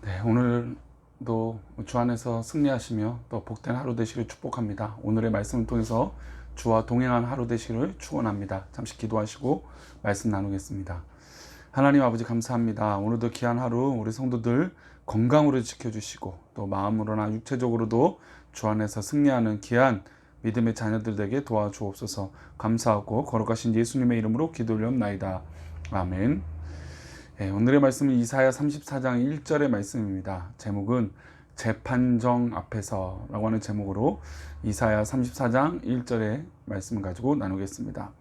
네, 오늘도 주 안에서 승리하시며 또 복된 하루 되시길 축복합니다. 오늘의 말씀을 통해서 주와 동행한 하루 되시기를 축원합니다. 잠시 기도하시고 말씀 나누겠습니다. 하나님 아버지 감사합니다. 오늘도 귀한 하루 우리 성도들 건강으로 지켜주시고 또 마음으로나 육체적으로도 주 안에서 승리하는 귀한 믿음의 자녀들에게 도와주옵소서. 감사하고 거룩하신 예수님의 이름으로 기도 올려옵나이다. 아멘. 오늘의 말씀은 이사야 34장 1절의 말씀입니다. 제목은 재판정 앞에서 라고 하는 제목으로 이사야 34장 1절의 말씀을 가지고 나누겠습니다.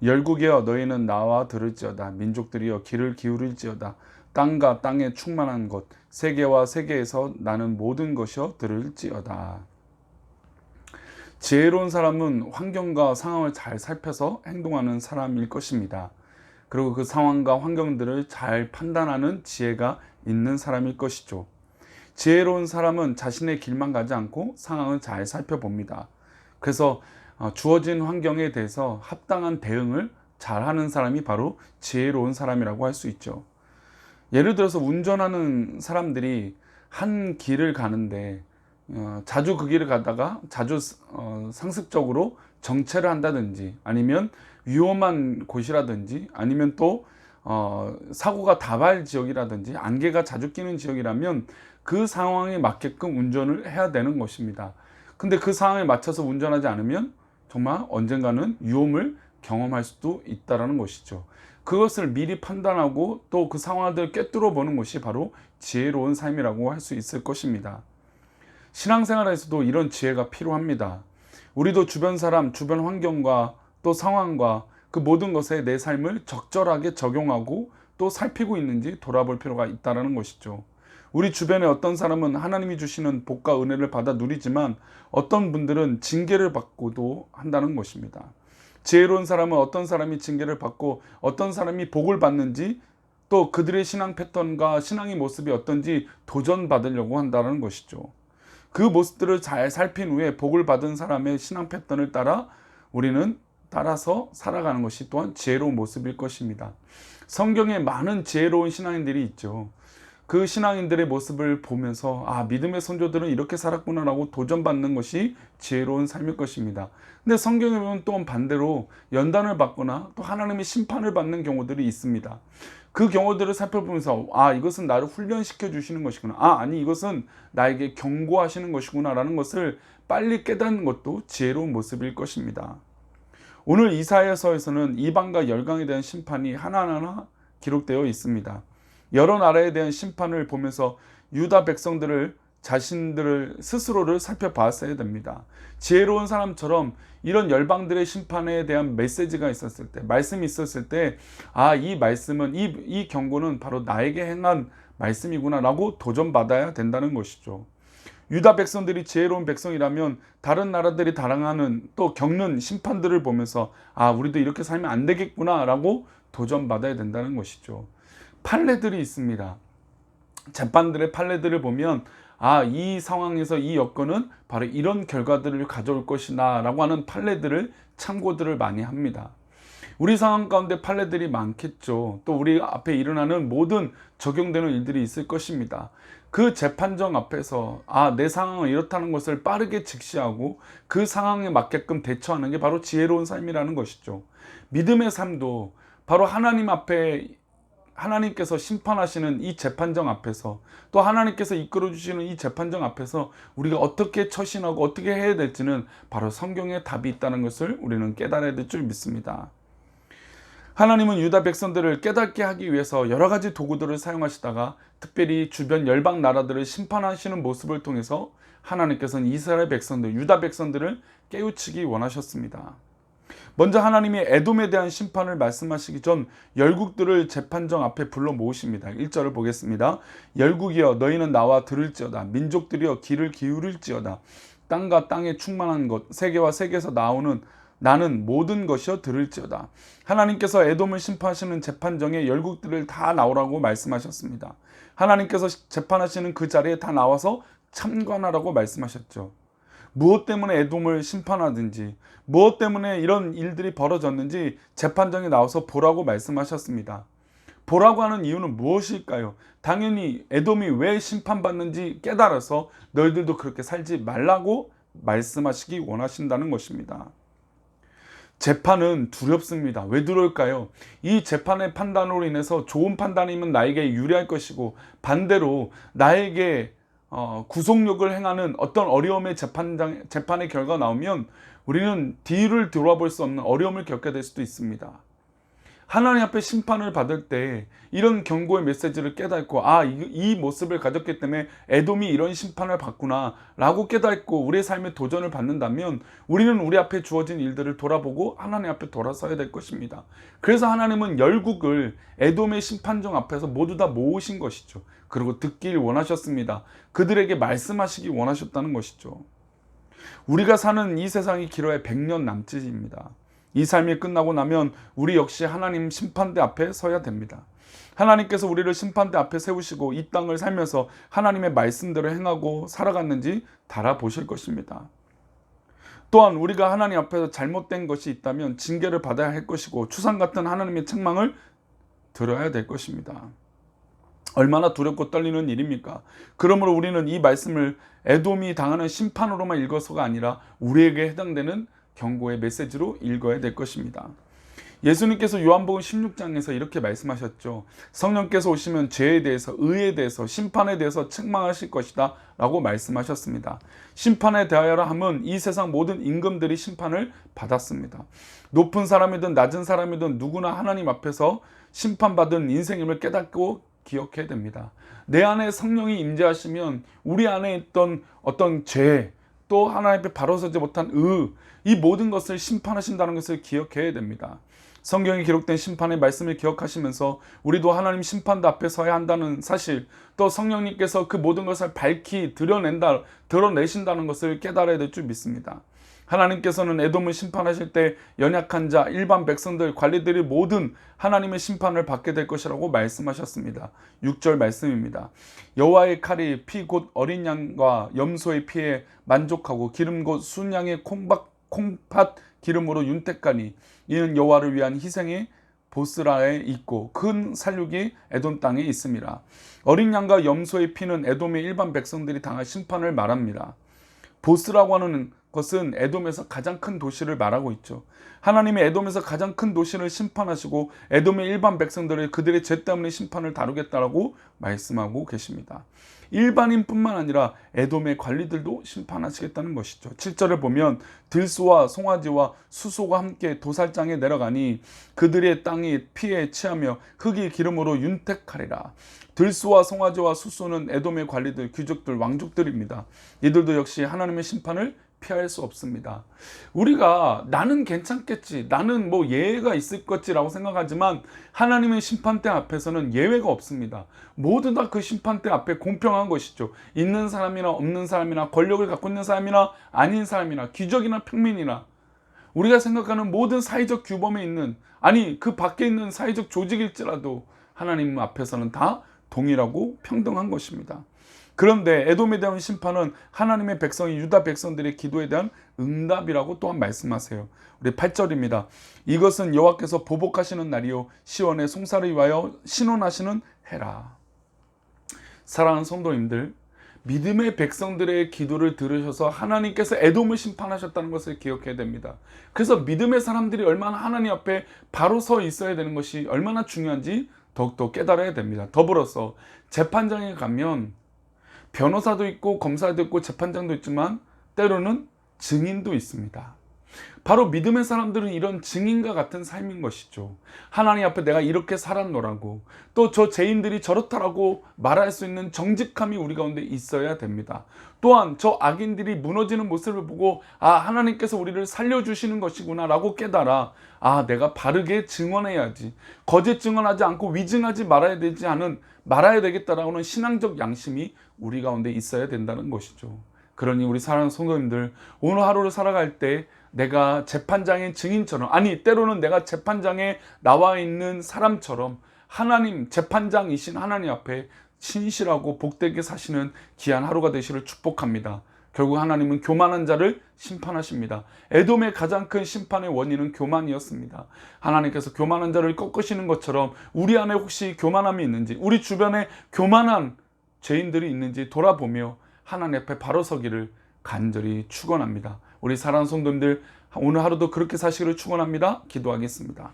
열국이여 너희는 나와 들을지어다. 민족들이여 귀를 기울일지어다. 땅과 땅에 충만한 것 세계와 세계에서 나는 모든 것이여 들을지어다. 지혜로운 사람은 환경과 상황을 잘 살펴서 행동하는 사람일 것입니다. 그리고 그 상황과 환경들을 잘 판단하는 지혜가 있는 사람일 것이죠. 지혜로운 사람은 자신의 길만 가지 않고 상황을 잘 살펴봅니다. 그래서 주어진 환경에 대해서 합당한 대응을 잘하는 사람이 바로 지혜로운 사람이라고 할 수 있죠. 예를 들어서 운전하는 사람들이 한 길을 가는데 자주 그 길을 가다가 자주 상습적으로 정체를 한다든지 아니면 위험한 곳이라든지 아니면 또 사고가 다발 지역이라든지 안개가 자주 끼는 지역이라면 그 상황에 맞게끔 운전을 해야 되는 것입니다. 근데 그 상황에 맞춰서 운전하지 않으면 정말 언젠가는 위험을 경험할 수도 있다는 것이죠. 그것을 미리 판단하고 또 그 상황들을 꿰뚫어 보는 것이 바로 지혜로운 삶이라고 할 수 있을 것입니다. 신앙생활에서도 이런 지혜가 필요합니다. 우리도 주변 사람, 주변 환경과 또 상황과 그 모든 것에 내 삶을 적절하게 적용하고 또 살피고 있는지 돌아볼 필요가 있다는 것이죠. 우리 주변에 어떤 사람은 하나님이 주시는 복과 은혜를 받아 누리지만 어떤 분들은 징계를 받고도 한다는 것입니다. 지혜로운 사람은 어떤 사람이 징계를 받고 어떤 사람이 복을 받는지 또 그들의 신앙 패턴과 신앙의 모습이 어떤지 도전받으려고 한다는 것이죠. 그 모습들을 잘 살핀 후에 복을 받은 사람의 신앙 패턴을 따라 우리는 따라서 살아가는 것이 또한 지혜로운 모습일 것입니다. 성경에 많은 지혜로운 신앙인들이 있죠. 그 신앙인들의 모습을 보면서 믿음의 선조들은 이렇게 살았구나라고 도전받는 것이 지혜로운 삶일 것입니다. 근데 성경에 보면 또 반대로 연단을 받거나 또 하나님의 심판을 받는 경우들이 있습니다. 그 경우들을 살펴보면서 이것은 나를 훈련시켜 주시는 것이구나. 아니 이것은 나에게 경고하시는 것이구나 라는 것을 빨리 깨닫는 것도 지혜로운 모습일 것입니다. 오늘 이사야서에서는 이방과 열강에 대한 심판이 하나하나 기록되어 있습니다. 여러 나라에 대한 심판을 보면서 유다 백성들을 자신들을 스스로를 살펴봤어야 됩니다. 지혜로운 사람처럼 이런 열방들의 심판에 대한 메시지가 있었을 때, 말씀이 있었을 때, 이 말씀은 이 경고는 바로 나에게 행한 말씀이구나 라고 도전받아야 된다는 것이죠. 유다 백성들이 지혜로운 백성이라면 다른 나라들이 당하는 또 겪는 심판들을 보면서 우리도 이렇게 살면 안 되겠구나 라고 도전받아야 된다는 것이죠. 판례들이 있습니다. 재판들의 판례들을 보면 이 상황에서 이 여건은 바로 이런 결과들을 가져올 것이다 라고 하는 판례들을 참고들을 많이 합니다. 우리 상황 가운데 판례들이 많겠죠. 또 우리 앞에 일어나는 모든 적용되는 일들이 있을 것입니다. 그 재판정 앞에서 내 상황은 이렇다는 것을 빠르게 직시하고 그 상황에 맞게끔 대처하는 게 바로 지혜로운 삶이라는 것이죠. 믿음의 삶도 바로 하나님 앞에 하나님께서 심판하시는 이 재판정 앞에서 또 하나님께서 이끌어 주시는 이 재판정 앞에서 우리가 어떻게 처신하고 어떻게 해야 될지는 바로 성경에 답이 있다는 것을 우리는 깨달아야 될 줄 믿습니다. 하나님은 유다 백성들을 깨닫게 하기 위해서 여러 가지 도구들을 사용하시다가 특별히 주변 열방 나라들을 심판하시는 모습을 통해서 하나님께서는 이스라엘 백성들, 유다 백성들을 깨우치기 원하셨습니다. 먼저 하나님이 에돔에 대한 심판을 말씀하시기 전 열국들을 재판정 앞에 불러 모으십니다. 1절을 보겠습니다. 열국이여 너희는 나와 들을지어다. 민족들이여 귀를 기울일지어다. 땅과 땅에 충만한 것 세계와 세계에서 나오는 나는 모든 것이여 들을지어다. 하나님께서 에돔을 심판하시는 재판정에 열국들을 다 나오라고 말씀하셨습니다. 하나님께서 재판하시는 그 자리에 다 나와서 참관하라고 말씀하셨죠. 무엇 때문에 에돔을 심판하든지 무엇 때문에 이런 일들이 벌어졌는지 재판정에 나와서 보라고 말씀하셨습니다. 보라고 하는 이유는 무엇일까요? 당연히 에돔이 왜 심판받는지 깨달아서 너희들도 그렇게 살지 말라고 말씀하시기 원하신다는 것입니다. 재판은 두렵습니다. 왜 두려울까요? 이 재판의 판단으로 인해서 좋은 판단이면 나에게 유리할 것이고, 반대로 나에게 구속력을 행하는 어떤 어려움의 재판의 결과가 나오면 우리는 뒤를 돌아볼 수 없는 어려움을 겪게 될 수도 있습니다. 하나님 앞에 심판을 받을 때 이런 경고의 메시지를 깨닫고, 이 모습을 가졌기 때문에 에돔이 이런 심판을 받구나 라고 깨닫고 우리의 삶에 도전을 받는다면 우리는 우리 앞에 주어진 일들을 돌아보고 하나님 앞에 돌아서야 될 것입니다. 그래서 하나님은 열국을 에돔의 심판정 앞에서 모두 다 모으신 것이죠. 그리고 듣길 원하셨습니다. 그들에게 말씀하시기 원하셨다는 것이죠. 우리가 사는 이 세상이 길어야 100년 남짓입니다. 이 삶이 끝나고 나면 우리 역시 하나님 심판대 앞에 서야 됩니다. 하나님께서 우리를 심판대 앞에 세우시고 이 땅을 살면서 하나님의 말씀대로 행하고 살아갔는지 달아보실 것입니다. 또한 우리가 하나님 앞에서 잘못된 것이 있다면 징계를 받아야 할 것이고 추상 같은 하나님의 책망을 들어야 될 것입니다. 얼마나 두렵고 떨리는 일입니까? 그러므로 우리는 이 말씀을 에돔이 당하는 심판으로만 읽어서가 아니라 우리에게 해당되는 경고의 메시지로 읽어야 될 것입니다. 예수님께서 요한복음 16장에서 이렇게 말씀하셨죠. 성령께서 오시면 죄에 대해서, 의에 대해서, 심판에 대해서 책망하실 것이다 라고 말씀하셨습니다. 심판에 대하여라 함은 이 세상 모든 임금들이 심판을 받았습니다. 높은 사람이든 낮은 사람이든 누구나 하나님 앞에서 심판받은 인생임을 깨닫고 기억해야 됩니다. 내 안에 성령이 임재하시면 우리 안에 있던 어떤 죄, 또 하나님 앞에 바로 서지 못한 이 모든 것을 심판하신다는 것을 기억해야 됩니다. 성경에 기록된 심판의 말씀을 기억하시면서 우리도 하나님 심판대 앞에 서야 한다는 사실, 또 성령님께서 그 모든 것을 밝히 드러내신다는 것을 깨달아야 될 줄 믿습니다. 하나님께서는 에돔을 심판하실 때 연약한 자, 일반 백성들, 관리들이 모든 하나님의 심판을 받게 될 것이라고 말씀하셨습니다. 6절 말씀입니다. 여호와의 칼이 피 곧 어린 양과 염소의 피에 만족하고 기름 곧 순양의 콩팥 기름으로 윤택하니 이는 여호와를 위한 희생의 보스라에 있고 큰 살육이 에돔 땅에 있습니다. 어린 양과 염소의 피는 에돔의 일반 백성들이 당할 심판을 말합니다. 보스라고 하는 것은 에돔에서 가장 큰 도시를 말하고 있죠. 하나님이 에돔에서 가장 큰 도시를 심판하시고 에돔의 일반 백성들을 그들의 죄 때문에 심판을 다루겠다라고 말씀하고 계십니다. 일반인뿐만 아니라 에돔의 관리들도 심판하시겠다는 것이죠. 7절을 보면 들소와 송아지와 수소가 함께 도살장에 내려가니 그들의 땅이 피에 취하며 흙이 기름으로 윤택하리라. 들소와 송아지와 수소는 에돔의 관리들, 귀족들, 왕족들입니다. 이들도 역시 하나님의 심판을 피할 수 없습니다. 우리가 나는 괜찮겠지, 나는 뭐 예외가 있을 것이라고 생각하지만 하나님의 심판대 앞에서는 예외가 없습니다. 모두 다 그 심판대 앞에 공평한 것이죠. 있는 사람이나 없는 사람이나 권력을 갖고 있는 사람이나 아닌 사람이나 귀족이나 평민이나 우리가 생각하는 모든 사회적 규범에 있는, 아니 그 밖에 있는 사회적 조직일지라도 하나님 앞에서는 다 동일하고 평등한 것입니다. 그런데 에돔에 대한 심판은 하나님의 백성이 유다 백성들의 기도에 대한 응답이라고 또한 말씀하세요. 우리 8절입니다. 이것은 여호와께서 보복하시는 날이요 시온의 송사를 위하여 신원하시는 해라. 사랑하는 성도님들, 믿음의 백성들의 기도를 들으셔서 하나님께서 에돔을 심판하셨다는 것을 기억해야 됩니다. 그래서 믿음의 사람들이 얼마나 하나님 앞에 바로 서 있어야 되는 것이 얼마나 중요한지 더욱더 깨달아야 됩니다. 더불어서 재판장에 가면 변호사도 있고 검사도 있고 재판장도 있지만 때로는 증인도 있습니다. 바로 믿음의 사람들은 이런 증인과 같은 삶인 것이죠. 하나님 앞에 내가 이렇게 살았노라고, 또 저 죄인들이 저렇다라고 말할 수 있는 정직함이 우리 가운데 있어야 됩니다. 또한 저 악인들이 무너지는 모습을 보고 하나님께서 우리를 살려주시는 것이구나 라고 깨달아 내가 바르게 증언해야지, 거짓 증언하지 않고 위증하지 말아야 되겠다라는 신앙적 양심이 우리 가운데 있어야 된다는 것이죠. 그러니 우리 사랑하는 성도님들, 오늘 하루를 살아갈 때 내가 재판장의 증인처럼, 아니 때로는 내가 재판장에 나와 있는 사람처럼 하나님, 재판장이신 하나님 앞에 신실하고 복되게 사시는 귀한 하루가 되시를 축복합니다. 결국 하나님은 교만한 자를 심판하십니다. 에돔의 가장 큰 심판의 원인은 교만이었습니다. 하나님께서 교만한 자를 꺾으시는 것처럼 우리 안에 혹시 교만함이 있는지, 우리 주변에 교만한 죄인들이 있는지 돌아보며 하나님 앞에 바로 서기를 간절히 축원합니다. 우리 사랑하는 성도님들, 오늘 하루도 그렇게 사시기를 축원합니다. 기도하겠습니다.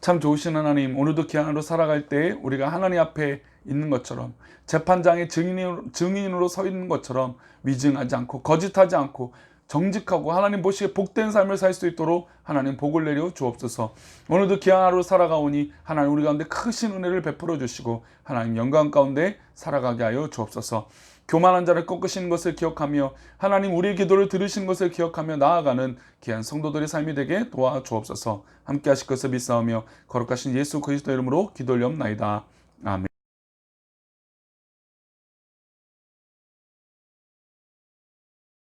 참 좋으신 하나님, 오늘도 귀한 하루 살아갈 때 우리가 하나님 앞에 있는 것처럼, 재판장의 증인으로 서 있는 것처럼 위증하지 않고 거짓하지 않고 정직하고 하나님 보시기에 복된 삶을 살 수 있도록 하나님 복을 내려 주옵소서. 오늘도 귀한 하루 살아가오니 하나님 우리 가운데 크신 은혜를 베풀어 주시고 하나님 영광 가운데 살아가게 하여 주옵소서. 교만한 자를 꺾으시는 것을 기억하며 하나님 우리의 기도를 들으시는 것을 기억하며 나아가는 귀한 성도들의 삶이 되게 도와주옵소서. 함께 하실 것을 믿사오며 거룩하신 예수 그리스도 이름으로 기도 올리옵나이다. 아멘.